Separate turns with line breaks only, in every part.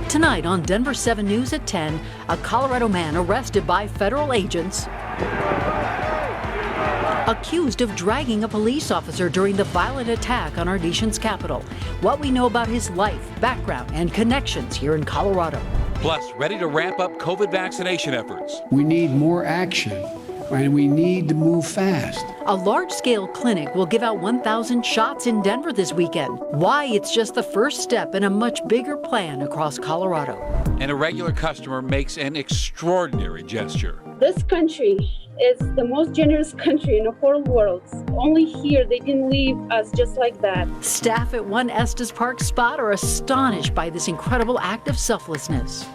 Tonight on Denver7 News at 10, a Colorado man arrested by federal agents accused of dragging a police officer during the violent attack on our nation's capital. What we know about his life, background, and connections here in Colorado.
Plus, ready to ramp up COVID vaccination efforts.
We need more action, and we need to move fast.
A large-scale clinic will give out 1,000 shots in Denver this weekend. Why it's just the first step in a much bigger plan across Colorado.
And a regular customer makes an extraordinary gesture.
This country is the most generous country in the whole world. Only here they didn't leave us just like that.
Staff at one Estes Park spot are astonished by this incredible act of selflessness.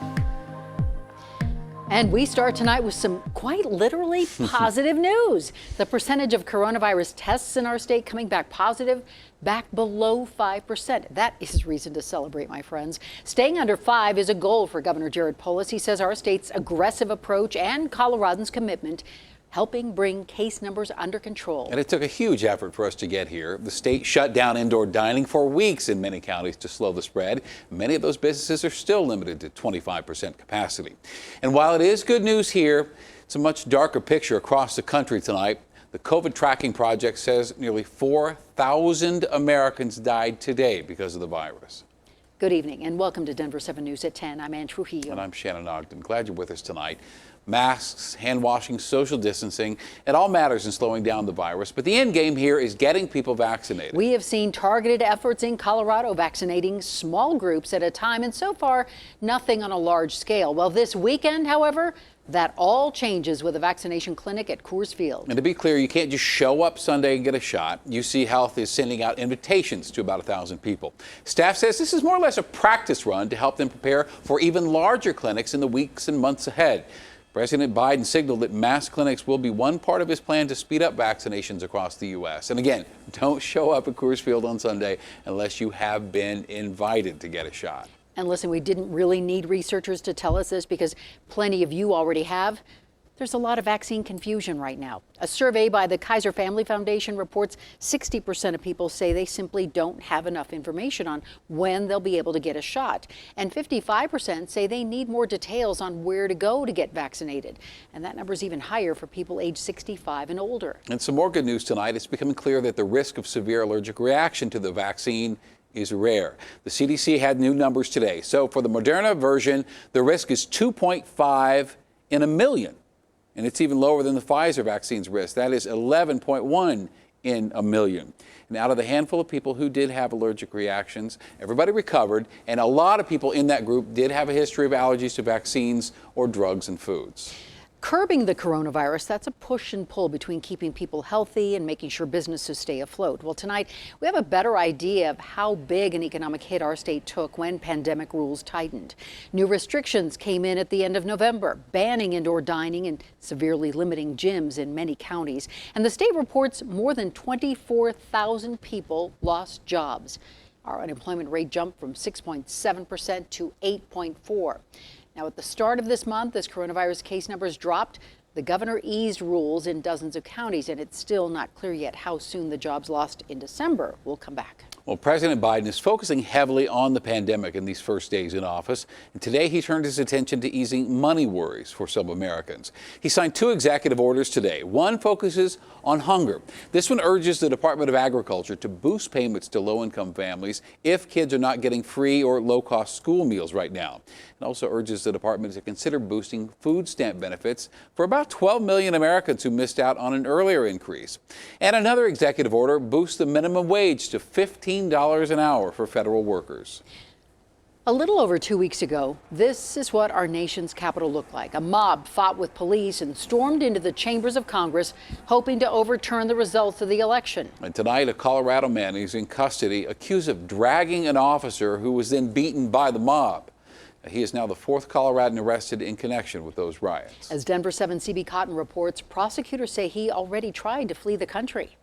And we start tonight with some quite literally positive news. The percentage of coronavirus tests in our state coming back positive, back below 5%. That is reason to celebrate, my friends. Staying under 5 is a goal for Governor Jared Polis. He says our state's aggressive approach and Coloradans' commitment helping bring case numbers under control.
And it took a huge effort for us to get here. The state shut down indoor dining for weeks in many counties to slow the spread. Many of those businesses are still limited to 25% capacity. And while it is good news here, it's a much darker picture across the country tonight. The COVID tracking project says nearly 4,000 Americans died today because of the virus.
Good evening and welcome to Denver7 News at 10. I'm Ann Trujillo.
And I'm Shannon Ogden. Glad you're with us tonight. Masks, hand washing, social distancing, it all matters in slowing down the virus. But the end game here is getting people vaccinated.
We have seen targeted efforts in Colorado vaccinating small groups at a time, and so far, nothing on a large scale. Well, this weekend, however, that all changes with a vaccination clinic at Coors Field.
And to be clear, you can't just show up Sunday and get a shot. UC Health is sending out invitations to about 1,000 people. Staff says this is more or less a practice run to help them prepare for even larger clinics in the weeks and months ahead. President Biden signaled that mass clinics will be one part of his plan to speed up vaccinations across the U.S. And again, don't show up at Coors Field on Sunday unless you have been invited to get a shot.
And listen, we didn't really need researchers to tell us this because plenty of you already have. There's a lot of vaccine confusion right now. A survey by the Kaiser Family Foundation reports 60% of people say they simply don't have enough information on when they'll be able to get a shot. And 55% say they need more details on where to go to get vaccinated. And that number is even higher for people age 65 and older.
And some more good news tonight. It's becoming clear that the risk of severe allergic reaction to the vaccine is rare. The CDC had new numbers today. So for the Moderna version, the risk is 2.5 in a million. And it's even lower than the Pfizer vaccine's risk. That is 11.1 in a million. And out of the handful of people who did have allergic reactions, everybody recovered, and a lot of people in that group did have a history of allergies to vaccines or drugs and foods.
Curbing the coronavirus, that's a push and pull between keeping people healthy and making sure businesses stay afloat. Well, tonight we have a better idea of how big an economic hit our state took when pandemic rules tightened. New restrictions came in at the end of November, banning indoor dining and severely limiting gyms in many counties. And the state reports more than 24,000 people lost jobs. Our unemployment rate jumped from 6.7% to 8.4%. Now, at the start of this month, as coronavirus case numbers dropped, the governor eased rules in dozens of counties, and it's still not clear yet how soon the jobs lost in December will come back.
Well, President Biden is focusing heavily on the pandemic in these first days in office. And today he turned his attention to easing money worries for some Americans. He signed 2 executive orders today. One focuses on hunger. This one urges the Department of Agriculture to boost payments to low-income families if kids are not getting free or low-cost school meals right now. It also urges the department to consider boosting food stamp benefits for about 12 million Americans who missed out on an earlier increase. And another executive order boosts the minimum wage to $15 an hour for federal workers.
A little over 2 weeks ago, this is what our nation's capital looked like. A mob fought with police and stormed into the chambers of Congress, hoping to overturn the results of the election.
And tonight, a Colorado man is in custody, accused of dragging an officer who was then beaten by the mob. He is now the 4th Coloradan arrested in connection with those riots.
As Denver7 CB Cotton reports, prosecutors say he already tried to flee the country.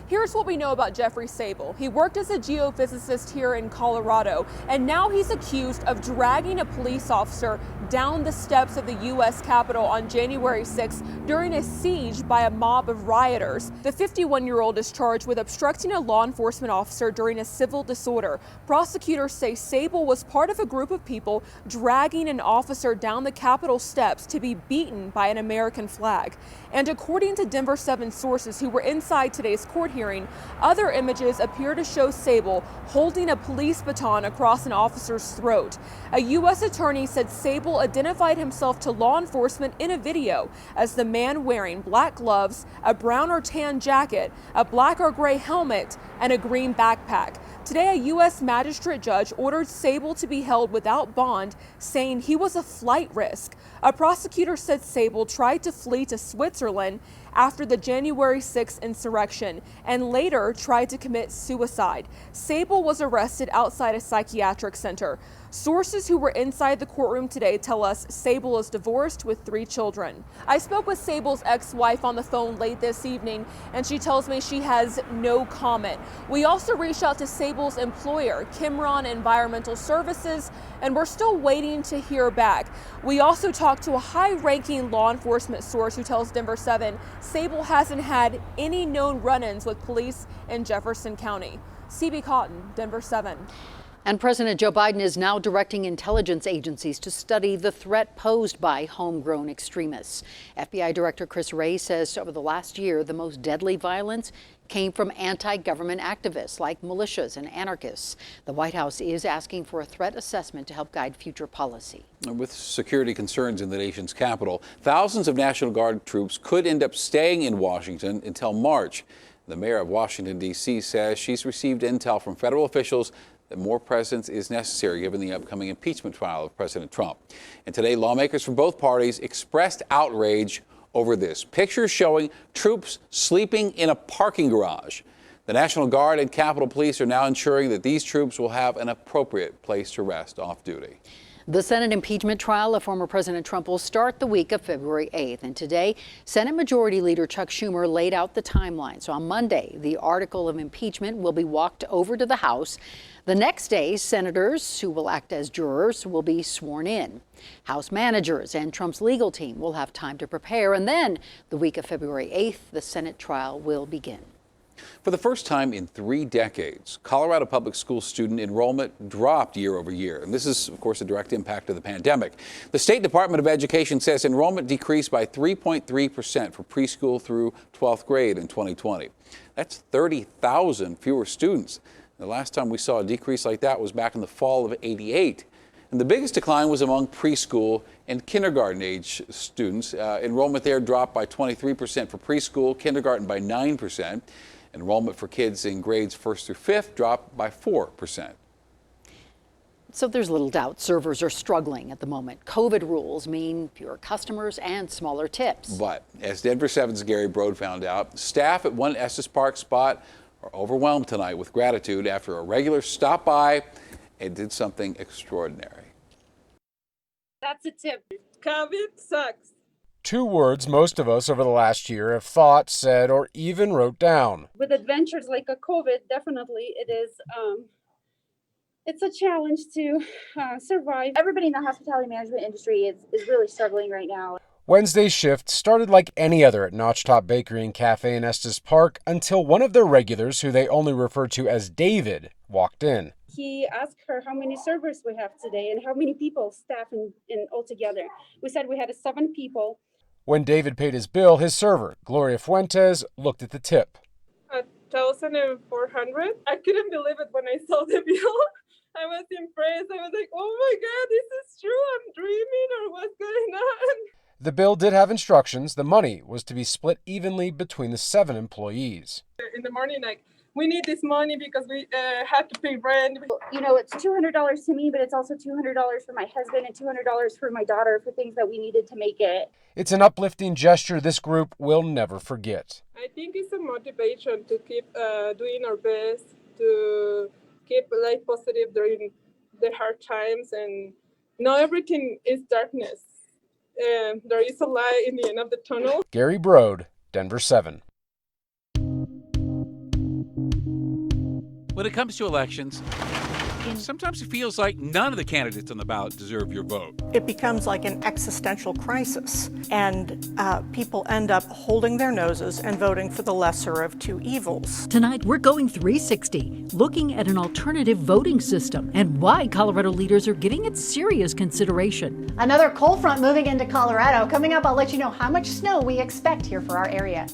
Here's what we know about Jeffrey Sable. He worked as a geophysicist here in Colorado, and now he's accused of dragging a police officer down the steps of the U.S. Capitol on January 6th during a siege by a mob of rioters. The 51-year-old is charged with obstructing a law enforcement officer during a civil disorder. Prosecutors say Sable was part of a group of people dragging an officer down the Capitol steps to be beaten by an American flag. And according to Denver7 sources who were inside today's court hearing, other images appear to show Sable holding a police baton across an officer's throat. A U.S. attorney said Sable identified himself to law enforcement in a video as the man wearing black gloves, a brown or tan jacket, a black or gray helmet, and a green backpack. Today, a U.S. magistrate judge ordered Sable to be held without bond, saying he was a flight risk. A prosecutor said Sable tried to flee to Switzerland after the January 6th insurrection and later tried to commit suicide. Sable was arrested outside a psychiatric center. Sources who were inside the courtroom today tell us Sable is divorced with 3 children. I spoke with Sable's ex-wife on the phone late this evening, and she tells me she has no comment. We also reached out to Sable's employer, Kimron Environmental Services, and we're still waiting to hear back. We also talked to a high-ranking law enforcement source who tells Denver7 Sable hasn't had any known run-ins with police in Jefferson County. CB Cotton, Denver7.
And President Joe Biden is now directing intelligence agencies to study the threat posed by homegrown extremists. FBI Director Chris Wray says over the last year, the most deadly violence came from anti-government activists like militias and anarchists. The White House is asking for a threat assessment to help guide future policy.
With security concerns in the nation's capital, thousands of National Guard troops could end up staying in Washington until March. The mayor of Washington, D.C. says she's received intel from federal officials that more presence is necessary given the upcoming impeachment trial of President Trump. And today, lawmakers from both parties expressed outrage over this. Pictures showing troops sleeping in a parking garage. The National Guard and Capitol Police are now ensuring that these troops will have an appropriate place to rest off duty.
The Senate impeachment trial of former President Trump will start the week of February 8th. And today, Senate Majority Leader Chuck Schumer laid out the timeline. So on Monday, the article of impeachment will be walked over to the House. The next day, senators who will act as jurors will be sworn in. House managers and Trump's legal team will have time to prepare. And then the week of February 8th, the Senate trial will begin.
For the first time in 3 decades, Colorado public school student enrollment dropped year over year. And this is, of course, a direct impact of the pandemic. The State Department of Education says enrollment decreased by 3.3% for preschool through 12th grade in 2020. That's 30,000 fewer students. The last time we saw a decrease like that was back in the fall of '88. And the biggest decline was among preschool and kindergarten age students. Enrollment there dropped by 23% for preschool, kindergarten by 9%. Enrollment for kids in grades 1st through 5th dropped by 4%.
So there's little doubt servers are struggling at the moment. COVID rules mean fewer customers and smaller tips.
But as Denver7's Gary Brode found out, staff at one Estes Park spot are overwhelmed tonight with gratitude after a regular stopped by and did something extraordinary.
That's a tip.
COVID sucks.
2 words most of us over the last year have thought, said, or even wrote down.
With adventures like a COVID, definitely it is. It's a challenge to survive.
Everybody in the hospitality management industry is really struggling right now.
Wednesday's shift started like any other at Notchtop Bakery and Cafe in Estes Park until one of their regulars, who they only refer to as David, walked in.
He asked her how many servers we have today and how many people staff in altogether. We said we had 7 people.
When David paid his bill, his server, Gloria Fuentes, looked at the tip.
1,400. I couldn't believe it when I saw the bill. I was impressed. I was like, oh my God, this is true. I'm dreaming, or what's going on?
The bill did have instructions. The money was to be split evenly between the 7 employees.
In the morning, like, we need this money because we had to pay rent.
You know, it's $200 to me, but it's also $200 for my husband and $200 for my daughter for things that we needed to make it.
It's an uplifting gesture this group will never forget.
I think it's a motivation to keep doing our best, to keep life positive during the hard times, and not everything is darkness. There is a light in the end of the tunnel.
Gary Brode, Denver7.
When it comes to elections, sometimes it feels like none of the candidates on the ballot deserve your vote.
It becomes like an existential crisis, and people end up holding their noses and voting for the lesser of two evils.
Tonight, we're going 360, looking at an alternative voting system and why Colorado leaders are giving it serious consideration.
Another cold front moving into Colorado. Coming up, I'll let you know how much snow we expect here for our area.